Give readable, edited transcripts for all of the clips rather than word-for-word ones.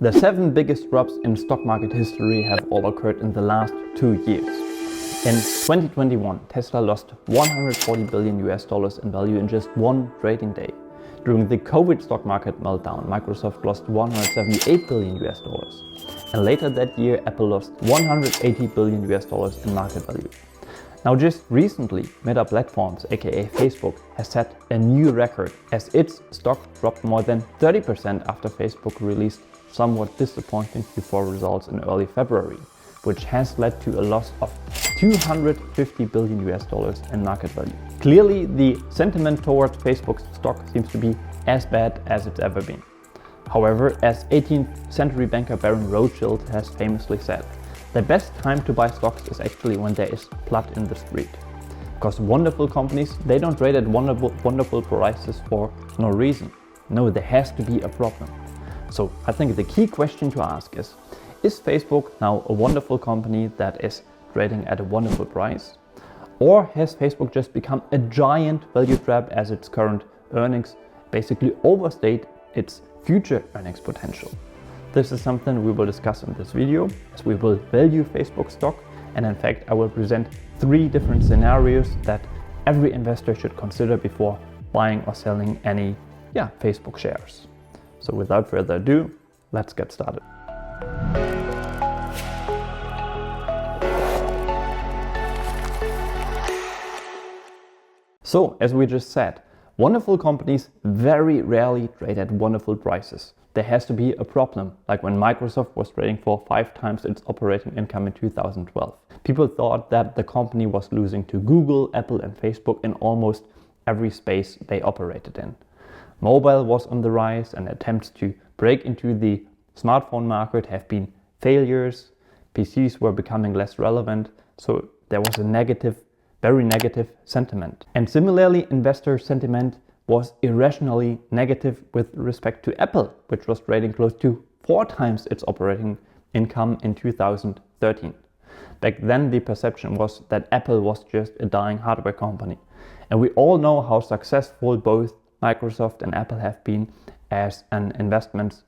The 7 biggest drops in stock market history have all occurred in the last 2 years. In 2021, Tesla lost $140 billion in value in just one trading day. During the COVID stock market meltdown, Microsoft lost $178 billion. And later that year, Apple lost $180 billion in market value. Now just recently, Meta Platforms, aka Facebook, has set a new record as its stock dropped more than 30% after Facebook released somewhat disappointing Q4 results in early February, which has led to a loss of $250 billion in market value. Clearly, the sentiment towards Facebook's stock seems to be as bad as it's ever been. However, as 18th century banker Baron Rothschild has famously said, the best time to buy stocks is actually when there is blood in the street. Because wonderful companies, they don't trade at wonderful prices for no reason. No, there has to be a problem. So I think the key question to ask is Facebook now a wonderful company that is trading at a wonderful price? Or has Facebook just become a giant value trap as its current earnings basically overstate its future earnings potential? This is something we will discuss in this video, as we will value Facebook stock, and in fact I will present 3 different scenarios that every investor should consider before buying or selling any Facebook shares. So without further ado, let's get started. So as we just said, wonderful companies very rarely trade at wonderful prices. There has to be a problem, like when Microsoft was trading for 5 times its operating income in 2012. People thought that the company was losing to Google, Apple and Facebook in almost every space they operated in. Mobile was on the rise and attempts to break into the smartphone market have been failures. PCs were becoming less relevant, so there was a very negative sentiment. And similarly, investor sentiment was irrationally negative with respect to Apple, which was trading close to 4 times its operating income in 2013. Back then, the perception was that Apple was just a dying hardware company. And we all know how successful both Microsoft and Apple have been as an investment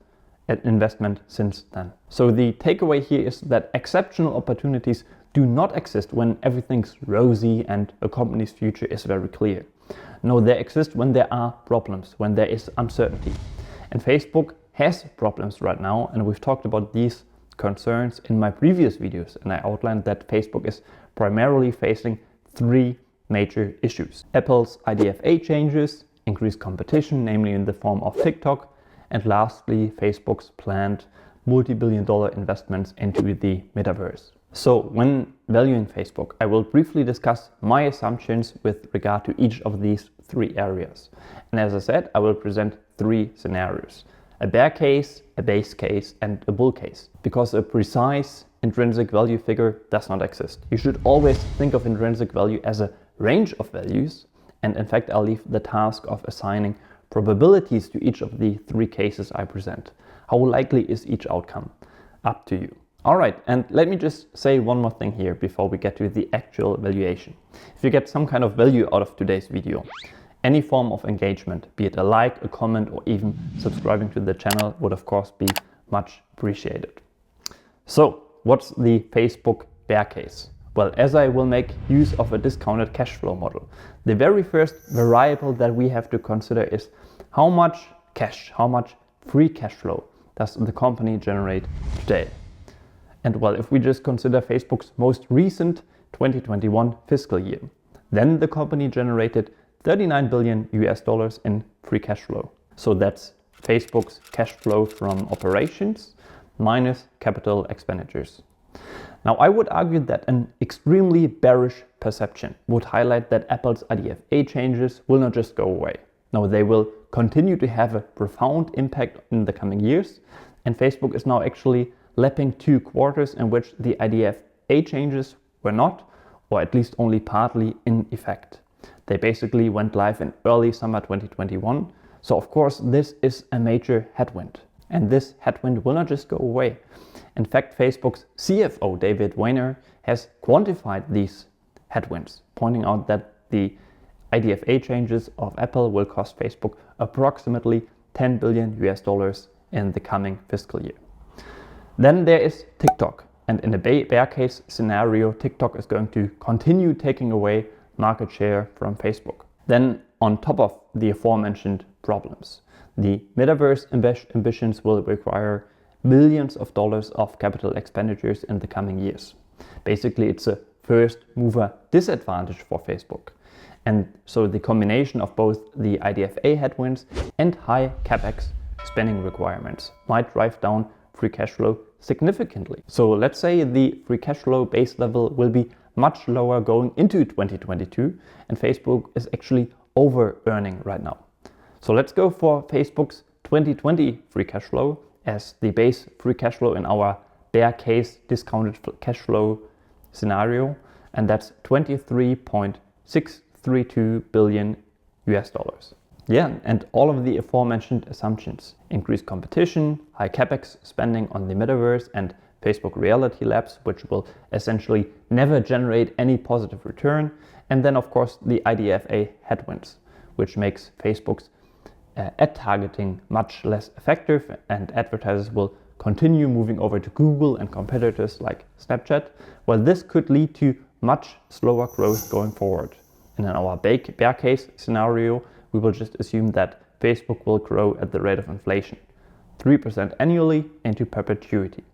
since then. So the takeaway here is that exceptional opportunities do not exist when everything's rosy and a company's future is very clear. No, they exist when there are problems, when there is uncertainty. And Facebook has problems right now, and we've talked about these concerns in my previous videos, and I outlined that Facebook is primarily facing 3 major issues. Apple's IDFA changes, increased competition, namely in the form of TikTok, and lastly, Facebook's planned multi-billion-dollar investments into the metaverse. So when valuing Facebook, I will briefly discuss my assumptions with regard to each of these 3 areas. And as I said, I will present 3 scenarios: a bear case, a base case, and a bull case. Because a precise intrinsic value figure does not exist. You should always think of intrinsic value as a range of values. And in fact, I'll leave the task of assigning probabilities to each of the 3 cases I present. How likely is each outcome? Up to you. Alright, and let me just say one more thing here before we get to the actual valuation. If you get some kind of value out of today's video, any form of engagement, be it a like, a comment, or even subscribing to the channel would of course be much appreciated. So, what's the Facebook bear case? Well, as I will make use of a discounted cash flow model, the very first variable that we have to consider is how much cash, how much free cash flow does the company generate today? And well, if we just consider Facebook's most recent 2021 fiscal year, then the company generated $39 billion in free cash flow. So that's Facebook's cash flow from operations minus capital expenditures. Now, I would argue that an extremely bearish perception would highlight that Apple's IDFA changes will not just go away. No, they will continue to have a profound impact in the coming years, and Facebook is now actually lapping 2 quarters in which the IDFA changes were not, or at least only partly, in effect. They basically went live in early summer 2021, so of course this is a major headwind. And this headwind will not just go away. In fact, Facebook's CFO, David Weiner, has quantified these headwinds, pointing out that the IDFA changes of Apple will cost Facebook approximately $10 billion in the coming fiscal year. Then there is TikTok. And in a bear case scenario, TikTok is going to continue taking away market share from Facebook. Then on top of the aforementioned problems, the metaverse ambitions will require millions of dollars of capital expenditures in the coming years. Basically, it's a first mover disadvantage for Facebook. And so the combination of both the IDFA headwinds and high capex spending requirements might drive down free cash flow significantly. So let's say the free cash flow base level will be much lower going into 2022, and Facebook is actually over earning right now. So let's go for Facebook's 2020 free cash flow as the base free cash flow in our bear case discounted cash flow scenario, and that's 23.632 billion US dollars. Yeah, and all of the aforementioned assumptions, increased competition, high capex spending on the metaverse, and Facebook Reality Labs, which will essentially never generate any positive return, and then of course the IDFA headwinds, which makes Facebook's ad targeting much less effective, and advertisers will continue moving over to Google and competitors like Snapchat. Well, this could lead to much slower growth going forward. And in our bear case scenario, we will just assume that Facebook will grow at the rate of inflation, 3% annually into perpetuity.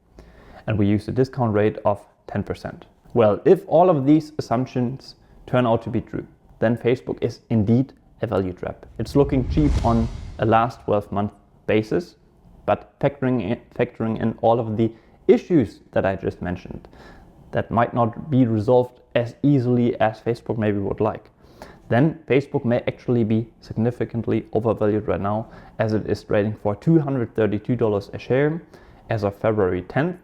And we use a discount rate of 10%. Well, if all of these assumptions turn out to be true, then Facebook is indeed a value trap. It's looking cheap on a last 12-month basis, but factoring in all of the issues that I just mentioned that might not be resolved as easily as Facebook maybe would like, then Facebook may actually be significantly overvalued right now, as it is trading for $232 a share as of February 10th,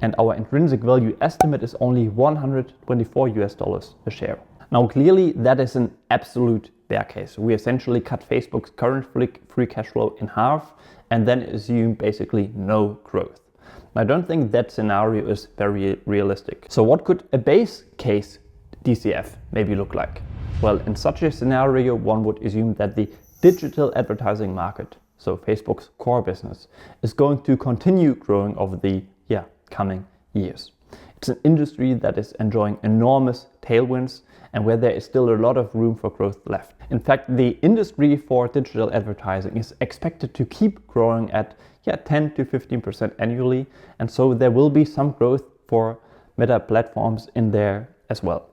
and our intrinsic value estimate is only $124 a share. Now clearly that is an absolute bear case. We essentially cut Facebook's current free cash flow in half and then assume basically no growth. I don't think that scenario is very realistic. So what could a base case DCF maybe look like? Well, in such a scenario, one would assume that the digital advertising market, so Facebook's core business, is going to continue growing over the coming years. It's an industry that is enjoying enormous tailwinds and where there is still a lot of room for growth left. In fact, the industry for digital advertising is expected to keep growing at 10 to 15% annually, and so there will be some growth for meta platforms in there as well.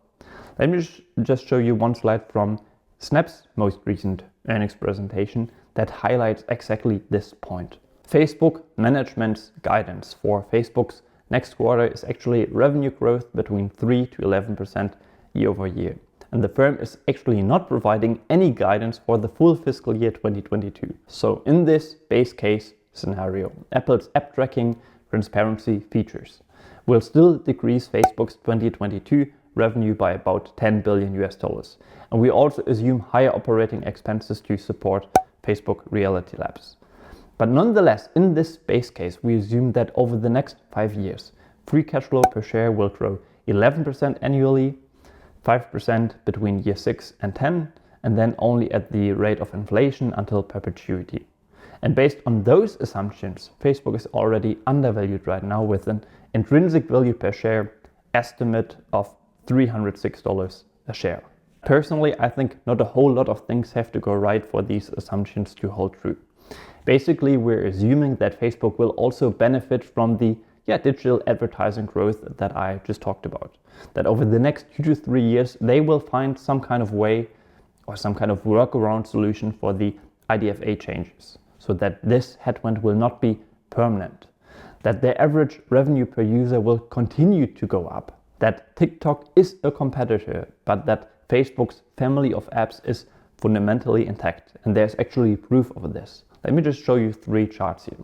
Let me just show you one slide from Snap's most recent earnings presentation that highlights exactly this point. Facebook management's guidance for Facebook's next quarter is actually revenue growth between 3 to 11% year over year. And the firm is actually not providing any guidance for the full fiscal year 2022. So in this base case scenario, Apple's app tracking transparency features will still decrease Facebook's 2022 revenue by about $10 billion US. And we also assume higher operating expenses to support Facebook Reality Labs. But nonetheless, in this base case, we assume that over the next 5 years, free cash flow per share will grow 11% annually, 5% between year 6 and 10, and then only at the rate of inflation until perpetuity. And based on those assumptions, Facebook is already undervalued right now with an intrinsic value per share estimate of $306 a share. Personally, I think not a whole lot of things have to go right for these assumptions to hold true. Basically, we're assuming that Facebook will also benefit from the digital advertising growth that I just talked about. That over the next 2 to 3 years, they will find some kind of way or some kind of workaround solution for the IDFA changes, so that this headwind will not be permanent. That their average revenue per user will continue to go up. That TikTok is a competitor, but that Facebook's family of apps is fundamentally intact. And there's actually proof of this. Let me just show you 3 charts here.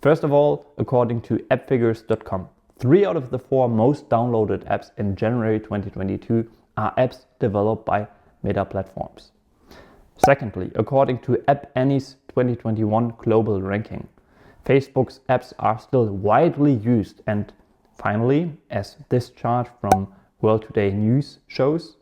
First of all, according to appfigures.com, 3 out of the 4 most downloaded apps in January 2022 are apps developed by meta platforms. Secondly, according to App Annie's 2021 global ranking, Facebook's apps are still widely used. And finally, as this chart from World Today News shows,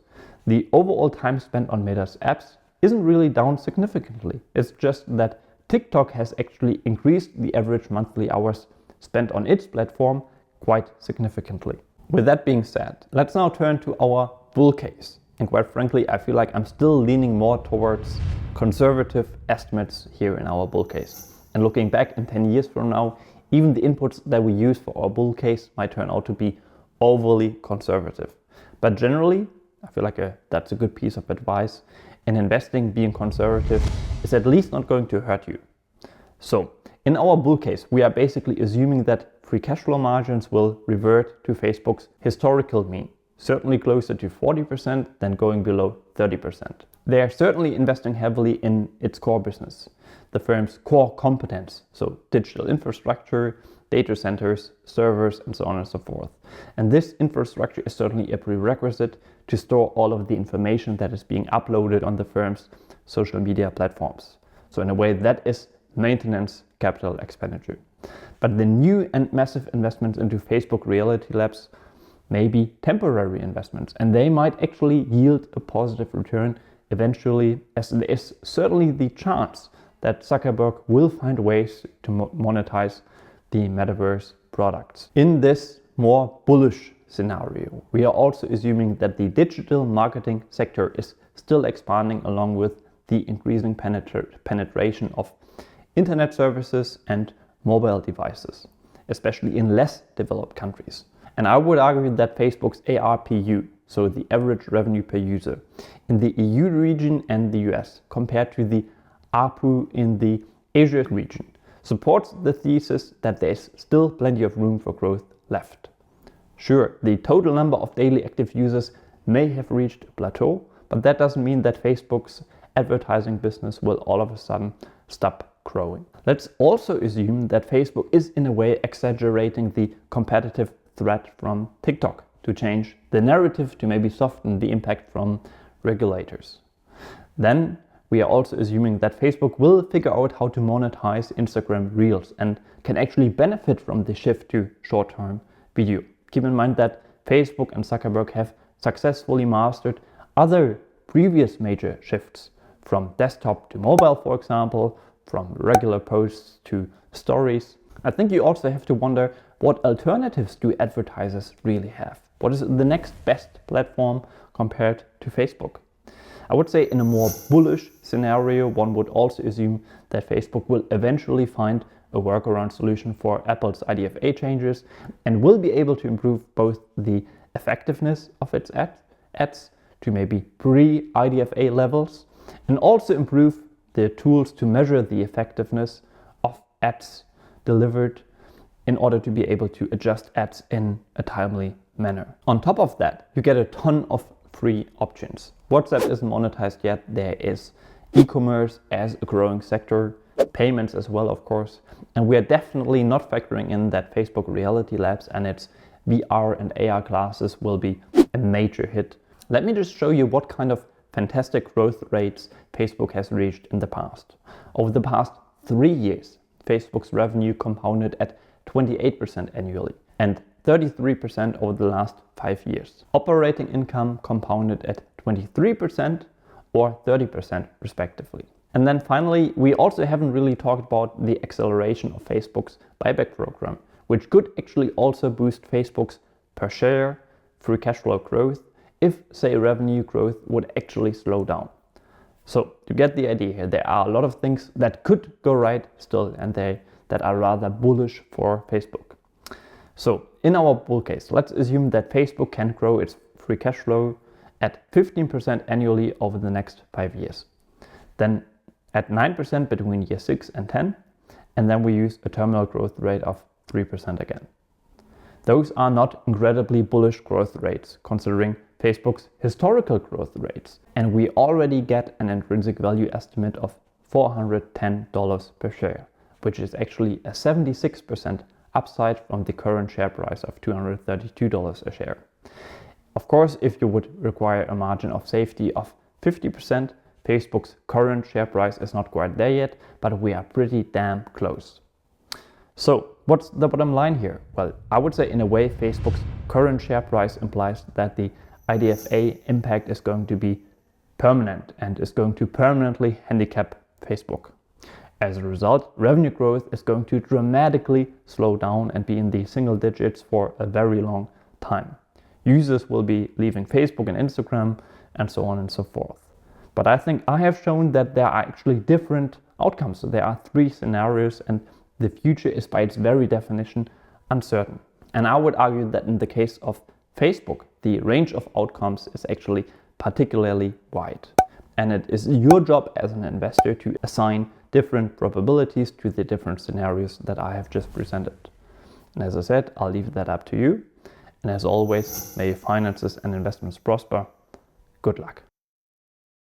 the overall time spent on Meta's apps isn't really down significantly. It's just that TikTok has actually increased the average monthly hours spent on its platform quite significantly. With that being said, let's now turn to our bull case. And quite frankly, I feel like I'm still leaning more towards conservative estimates here in our bull case. And looking back in 10 years from now, even the inputs that we use for our bull case might turn out to be overly conservative. But generally, I feel like that's a good piece of advice. In investing, being conservative is at least not going to hurt you. So, in our bull case, we are basically assuming that free cash flow margins will revert to Facebook's historical mean, certainly closer to 40% than going below 30%. They are certainly investing heavily in its core business, the firm's core competence, so digital infrastructure, data centers, servers, and so on and so forth. And this infrastructure is certainly a prerequisite to store all of the information that is being uploaded on the firm's social media platforms. So in a way, that is maintenance capital expenditure. But the new and massive investments into Facebook Reality Labs may be temporary investments, and they might actually yield a positive return eventually, as there is certainly the chance that Zuckerberg will find ways to monetize the metaverse products. In this more bullish scenario, we are also assuming that the digital marketing sector is still expanding along with the increasing penetration of internet services and mobile devices, especially in less developed countries. And I would argue that Facebook's ARPU, so the average revenue per user, in the EU region and the US compared to the ARPU in the Asia region, supports the thesis that there's still plenty of room for growth left. Sure, the total number of daily active users may have reached a plateau, but that doesn't mean that Facebook's advertising business will all of a sudden stop growing. Let's also assume that Facebook is in a way exaggerating the competitive threat from TikTok to change the narrative to maybe soften the impact from regulators. Then we are also assuming that Facebook will figure out how to monetize Instagram Reels and can actually benefit from the shift to short-term video. Keep in mind that Facebook and Zuckerberg have successfully mastered other previous major shifts, from desktop to mobile, for example, from regular posts to stories. I think you also have to wonder, what alternatives do advertisers really have? What is the next best platform compared to Facebook? I would say in a more bullish scenario, one would also assume that Facebook will eventually find a workaround solution for Apple's IDFA changes and will be able to improve both the effectiveness of its ads to maybe pre-IDFA levels, and also improve the tools to measure the effectiveness of ads delivered in order to be able to adjust ads in a timely manner. On top of that, you get a ton of free options. WhatsApp isn't monetized yet. There is e-commerce as a growing sector, payments as well, of course. And we are definitely not factoring in that Facebook Reality Labs and its VR and AR glasses will be a major hit. Let me just show you what kind of fantastic growth rates Facebook has reached in the past. Over the past 3 years, Facebook's revenue compounded at 28% annually and 33% over the last 5 years. Operating income compounded at 23% or 30% respectively. And then finally, we also haven't really talked about the acceleration of Facebook's buyback program, which could actually also boost Facebook's per share free cash flow growth if, say, revenue growth would actually slow down. So to get the idea here, there are a lot of things that could go right still, and that are rather bullish for Facebook. So in our bull case, let's assume that Facebook can grow its free cash flow at 15% annually over the next 5 years. Then at 9% between year 6 and 10, and then we use a terminal growth rate of 3% again. Those are not incredibly bullish growth rates considering Facebook's historical growth rates, and we already get an intrinsic value estimate of $410 per share, which is actually a 76% upside from the current share price of $232 a share. Of course, if you would require a margin of safety of 50%, Facebook's current share price is not quite there yet, but we are pretty damn close. So what's the bottom line here? Well, I would say in a way Facebook's current share price implies that the IDFA impact is going to be permanent and is going to permanently handicap Facebook. As a result, revenue growth is going to dramatically slow down and be in the single digits for a very long time. Users will be leaving Facebook and Instagram and so on and so forth. But I think I have shown that there are actually different outcomes. So there are 3 scenarios and the future is by its very definition uncertain. And I would argue that in the case of Facebook, the range of outcomes is actually particularly wide. And it is your job as an investor to assign different probabilities to the different scenarios that I have just presented. And as I said, I'll leave that up to you. And as always, may your finances and investments prosper. Good luck.